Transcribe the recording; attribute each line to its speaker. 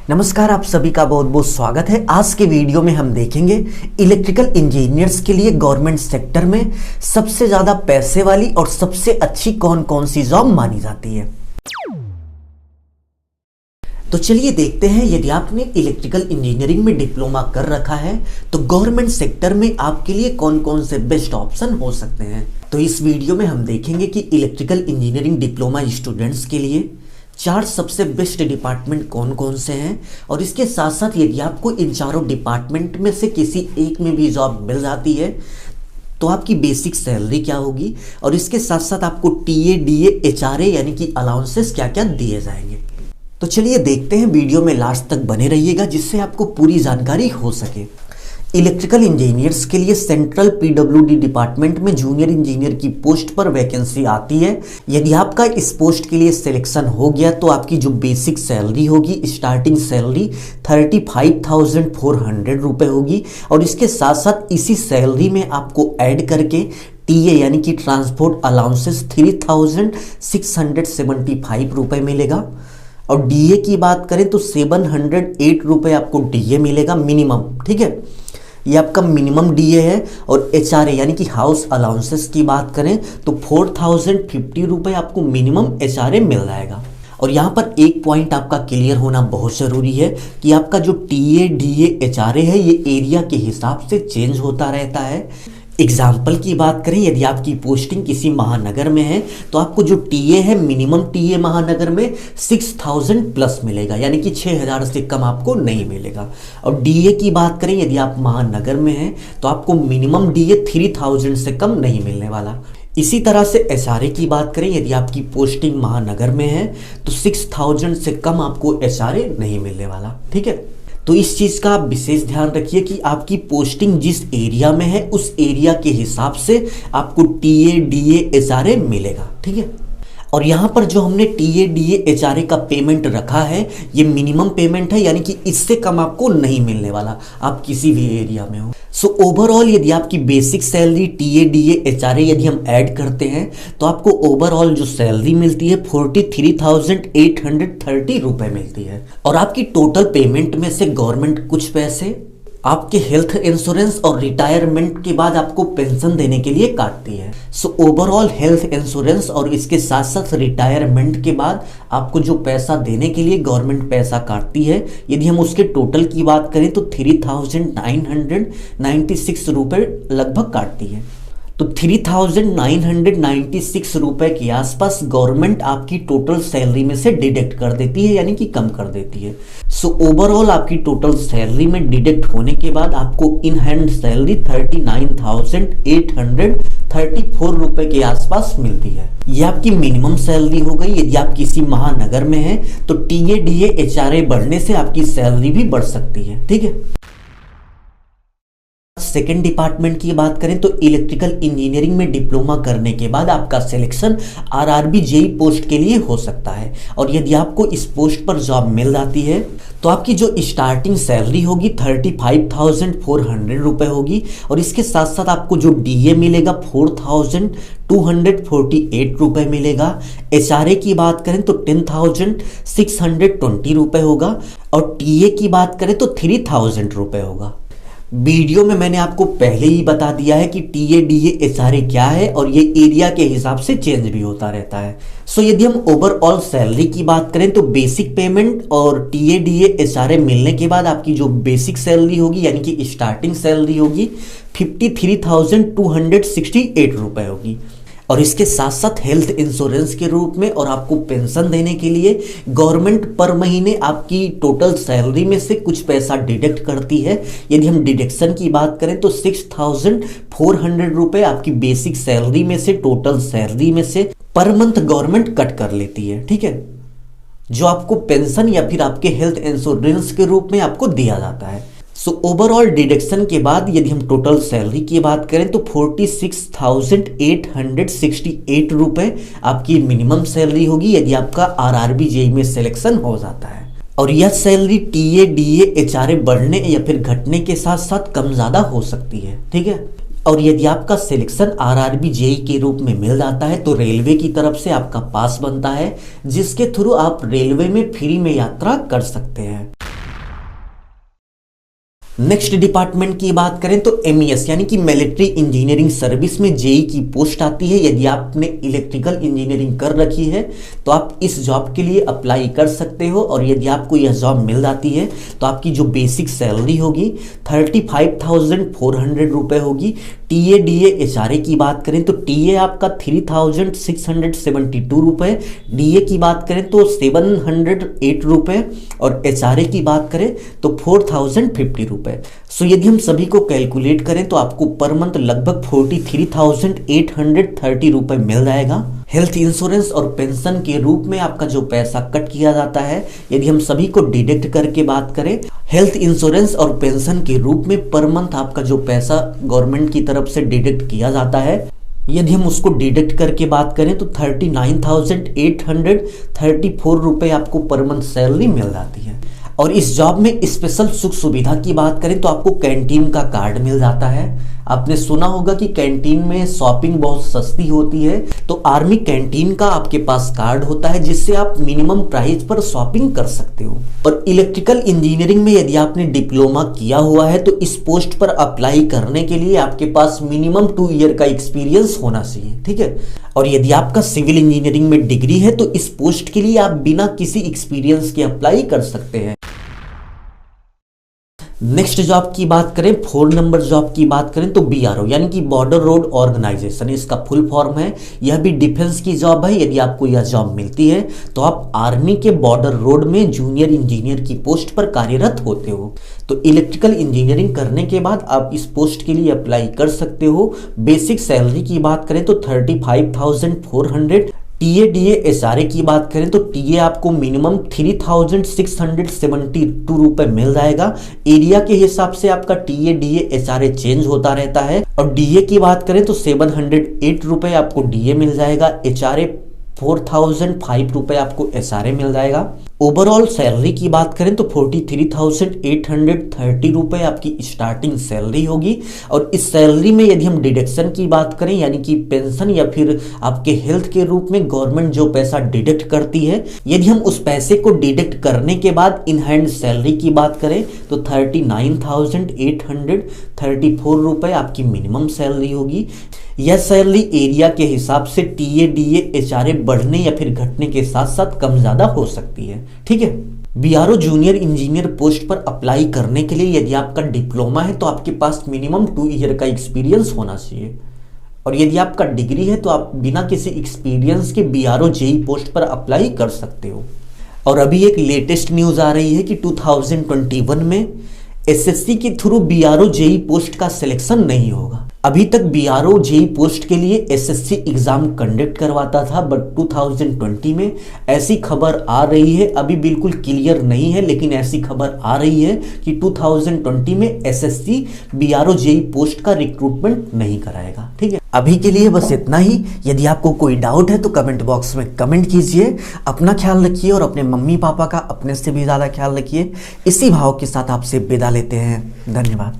Speaker 1: नमस्कार, आप सभी का बहुत बहुत स्वागत है। आज के वीडियो में हम देखेंगे इलेक्ट्रिकल इंजीनियर्स के लिए गवर्नमेंट सेक्टर में सबसे ज़्यादा पैसे वाली और सबसे अच्छी कौन कौन सी जॉब मानी जाती है। तो चलिए देखते हैं, यदि आपने इलेक्ट्रिकल इंजीनियरिंग में डिप्लोमा कर रखा है तो गवर्नमेंट सेक्टर में आपके लिए कौन कौन से बेस्ट ऑप्शन हो सकते हैं। तो इस वीडियो में हम देखेंगे कि इलेक्ट्रिकल इंजीनियरिंग डिप्लोमा स्टूडेंट्स के लिए 4 सबसे बेस्ट डिपार्टमेंट कौन कौन से हैं, और इसके साथ साथ यदि आपको इन चारों डिपार्टमेंट में से किसी एक में भी जॉब मिल जाती है तो आपकी बेसिक सैलरी क्या होगी, और इसके साथ साथ आपको टीए, डीए, एचआरए यानी कि अलाउंसेस क्या क्या दिए जाएंगे। तो चलिए देखते हैं, वीडियो में लास्ट तक बने रहिएगा जिससे आपको पूरी जानकारी हो सके। इलेक्ट्रिकल इंजीनियर्स के लिए सेंट्रल पीडब्ल्यूडी डिपार्टमेंट में जूनियर इंजीनियर की पोस्ट पर वैकेंसी आती है। यदि आपका इस पोस्ट के लिए सिलेक्शन हो गया तो आपकी जो बेसिक सैलरी होगी, स्टार्टिंग सैलरी 35,400 रुपये होगी, और इसके साथ साथ इसी सैलरी में आपको ऐड करके टीए यानी कि ट्रांसपोर्ट अलाउंसेस 3,675 रुपये मिलेगा। और डीए की बात करें तो 708 रुपये आपको डीए मिलेगा मिनिमम, ठीक है, ये आपका मिनिमम डीए है। और एचआरए यानी कि हाउस अलाउंसेस की बात करें तो 4,050 रुपये आपको मिनिमम एचआरए मिल जाएगा। और यहाँ पर एक पॉइंट आपका क्लियर होना बहुत ज़रूरी है कि आपका जो टीए, डीए, एचआरए है ये एरिया के हिसाब से चेंज होता रहता है। एग्जाम्पल की बात करें, यदि आपकी पोस्टिंग किसी महानगर में है तो आपको जो टीए है, मिनिमम टीए महानगर में 6,000 प्लस मिलेगा, यानी कि 6,000 से कम आपको नहीं मिलेगा। और डीए की बात करें, यदि आप महानगर में हैं तो आपको मिनिमम डीए 3,000 से कम नहीं मिलने वाला। इसी तरह से एचआरए की बात करें, यदि आपकी पोस्टिंग महानगर में है तो 6,000 से कम आपको एचआरए नहीं मिलने वाला, ठीक है। तो इस चीज़ का आप विशेष ध्यान रखिए कि आपकी पोस्टिंग जिस एरिया में है उस एरिया के हिसाब से आपको टीए, डीए, एचआरए मिलेगा, ठीक है। और यहाँ पर जो हमने टीए, डीए, एचआरए का पेमेंट रखा है ये मिनिमम पेमेंट है, यानी कि इससे कम आपको नहीं मिलने वाला, आप किसी भी एरिया में हो। सो ओवरऑल यदि आपकी basic salary, TA, DA, HRA यदि हम ऐड करते हैं तो आपको ओवरऑल जो सैलरी मिलती है 43,830 रुपये मिलती है। और आपकी टोटल पेमेंट में से गवर्नमेंट कुछ पैसे आपके हेल्थ इंश्योरेंस और रिटायरमेंट के बाद आपको पेंशन देने के लिए काटती है। सो ओवरऑल हेल्थ इंश्योरेंस और इसके साथ साथ रिटायरमेंट के बाद आपको जो पैसा देने के लिए गवर्नमेंट पैसा काटती है, यदि हम उसके टोटल की बात करें तो 3,996 रुपये लगभग काटती है। तो 3,996 रुपये के आसपास गवर्नमेंट आपकी टोटल सैलरी में से डिडक्ट कर देती है, यानी कि कम कर देती है। सो ओवरऑल आपकी टोटल सैलरी में डिडक्ट होने के बाद आपको इन हैंड सैलरी 39,834 रुपये के आसपास मिलती है। ये आपकी मिनिमम सैलरी हो गई। यदि आप किसी महानगर में हैं तो टीए, डीए, एचआरए बढ़ने से आपकी सैलरी भी बढ़ सकती है, ठीक है। सेकेंड डिपार्टमेंट की बात करें तो इलेक्ट्रिकल इंजीनियरिंग में डिप्लोमा करने के बाद आपका सिलेक्शन आरआरबी जेई पोस्ट के लिए हो सकता है। और यदि आपको इस पोस्ट पर जॉब मिल जाती है तो आपकी जो स्टार्टिंग सैलरी होगी 35,400 रुपये होगी, और इसके साथ साथ आपको जो डीए मिलेगा 4,248 रुपये मिलेगा। एचआरए की बात करें तो 10,620 रुपये होगा, और टीए की बात करें तो 3,000 रुपये होगा। वीडियो में मैंने आपको पहले ही बता दिया है कि टीए, डीए, एचआरए क्या है, और ये एरिया के हिसाब से चेंज भी होता रहता है। सो यदि हम ओवरऑल सैलरी की बात करें तो बेसिक पेमेंट और टीए, डीए, एचआरए मिलने के बाद आपकी जो बेसिक सैलरी होगी यानी कि स्टार्टिंग सैलरी होगी 53,268 रुपये होगी। और इसके साथ साथ हेल्थ इंश्योरेंस के रूप में और आपको पेंशन देने के लिए गवर्नमेंट पर महीने आपकी टोटल सैलरी में से कुछ पैसा डिडक्ट करती है। यदि हम डिडक्शन की बात करें तो 6,400 रुपये आपकी बेसिक सैलरी में से, टोटल सैलरी में से पर मंथ गवर्नमेंट कट कर लेती है, ठीक है, जो आपको पेंशन या फिर आपके हेल्थ इंश्योरेंस के रूप में आपको दिया जाता है। सो ओवरऑल डिडक्शन के बाद यदि हम टोटल सैलरी की बात करें तो 46,868 रुपये आपकी मिनिमम सैलरी होगी यदि आपका आरआरबी जेई में सिलेक्शन हो जाता है। और यह सैलरी टीए, डीए, एचआरए बढ़ने या फिर घटने के साथ साथ कम ज़्यादा हो सकती है, ठीक है। और यदि आपका सिलेक्शन आरआरबी जेई के रूप में मिल जाता है तो रेलवे की तरफ से आपका पास बनता है जिसके थ्रू आप रेलवे में फ्री में यात्रा कर सकते हैं। नेक्स्ट डिपार्टमेंट की बात करें तो MES यानी कि मिलिट्री इंजीनियरिंग सर्विस में जेई की पोस्ट आती है। यदि आपने इलेक्ट्रिकल इंजीनियरिंग कर रखी है तो आप इस जॉब के लिए अप्लाई कर सकते हो, और यदि आपको यह जॉब मिल जाती है तो आपकी जो बेसिक सैलरी होगी 35,400 रुपये होगी। टीए डीए एचआरए की बात करें तो टीए आपका 3,672 रुपये, डीए की बात करें तो 708 रुपये, और एचआरए की बात करें तो 4,050 रुपये। सो यदि हम सभी को कैलकुलेट करें तो आपको पर मंथ लगभग 43,830 रुपये मिल जाएगा। हेल्थ इंश्योरेंस और पेंशन के रूप में आपका जो पैसा कट किया जाता है, यदि हम सभी को डिडक्ट करके बात करें, हेल्थ इंश्योरेंस और पेंशन के रूप में पर मंथ आपका जो पैसा गवर्नमेंट की तरफ से डिडक्ट किया जाता है, यदि हम उसको डिडक्ट करके बात करें तो 39,834 रुपये आपको पर मंथ सैलरी मिल जाती है। और इस जॉब में स्पेशल सुख सुविधा की बात करें तो आपको कैंटीन का कार्ड मिल जाता है। आपने सुना होगा कि कैंटीन में शॉपिंग बहुत सस्ती होती है, तो आर्मी कैंटीन का आपके पास कार्ड होता है जिससे आप मिनिमम प्राइस पर शॉपिंग कर सकते हो। और इलेक्ट्रिकल इंजीनियरिंग में यदि आपने डिप्लोमा किया हुआ है तो इस पोस्ट पर अप्लाई करने के लिए आपके पास मिनिमम 2 ईयर का एक्सपीरियंस होना चाहिए, ठीक है। और यदि आपका सिविल इंजीनियरिंग में डिग्री है तो इस पोस्ट के लिए आप बिना किसी एक्सपीरियंस के अप्लाई कर सकते हैं। नेक्स्ट जॉब की बात करें, 4 नंबर जॉब की बात करें तो BRO यानी कि बॉर्डर रोड ऑर्गेनाइजेशन, इसका फुल फॉर्म है। यह भी डिफेंस की जॉब है। यदि आपको यह जॉब मिलती है तो आप आर्मी के बॉर्डर रोड में जूनियर इंजीनियर की पोस्ट पर कार्यरत होते हो। तो इलेक्ट्रिकल इंजीनियरिंग करने के बाद आप इस पोस्ट के लिए अप्लाई कर सकते हो। बेसिक सैलरी की बात करें तो 35,400। टीए डीए एचआरए की बात करें तो टीए आपको मिनिमम 3,672 रुपये मिल जाएगा। एरिया के हिसाब से आपका टीए डीए एचआरए चेंज होता रहता है। और डीए की बात करें तो 708 रुपये आपको डीए मिल जाएगा। एचआरए 4,005 रुपये आपको एचआरए मिल जाएगा। ओवरऑल सैलरी की बात करें तो 43,830 रुपये आपकी स्टार्टिंग सैलरी होगी। और इस सैलरी में यदि हम डिडक्शन की बात करें यानी कि पेंशन या फिर आपके हेल्थ के रूप में गवर्नमेंट जो पैसा डिडक्ट करती है, यदि हम उस पैसे को डिडक्ट करने के बाद इन हैंड सैलरी की बात करें तो 39,834 रुपये आपकी मिनिमम सैलरी होगी। यह सैलरी एरिया के हिसाब से टीए डीए एचआरए बढ़ने या फिर घटने के साथ साथ कम ज़्यादा हो सकती है, ठीक है। BRO जूनियर इंजीनियर पोस्ट पर अप्लाई करने के लिए यदि आपका डिप्लोमा है तो आपके पास मिनिमम 2 ईयर का एक्सपीरियंस होना चाहिए। और यदि आपका डिग्री है तो आप बिना किसी एक्सपीरियंस के BRO जेई पोस्ट पर अप्लाई कर सकते हो। और अभी एक लेटेस्ट न्यूज़ आ रही है कि 2021 में SSC के थ्रू BRO जेई पोस्ट का सिलेक्शन नहीं होगा। अभी तक BRO जेई पोस्ट के लिए SSC एग्जाम कंडक्ट करवाता था, बट 2020 में ऐसी खबर आ रही है, अभी बिल्कुल क्लियर नहीं है लेकिन ऐसी खबर आ रही है कि 2020 में SSC BRO जेई पोस्ट का रिक्रूटमेंट नहीं कराएगा, ठीक है। अभी के लिए बस इतना ही। यदि आपको कोई डाउट है तो कमेंट बॉक्स में कमेंट कीजिए। अपना ख्याल रखिए और अपने मम्मी पापा का अपने से भी ज़्यादा ख्याल रखिए। इसी भाव के साथ आपसे विदा लेते हैं। धन्यवाद।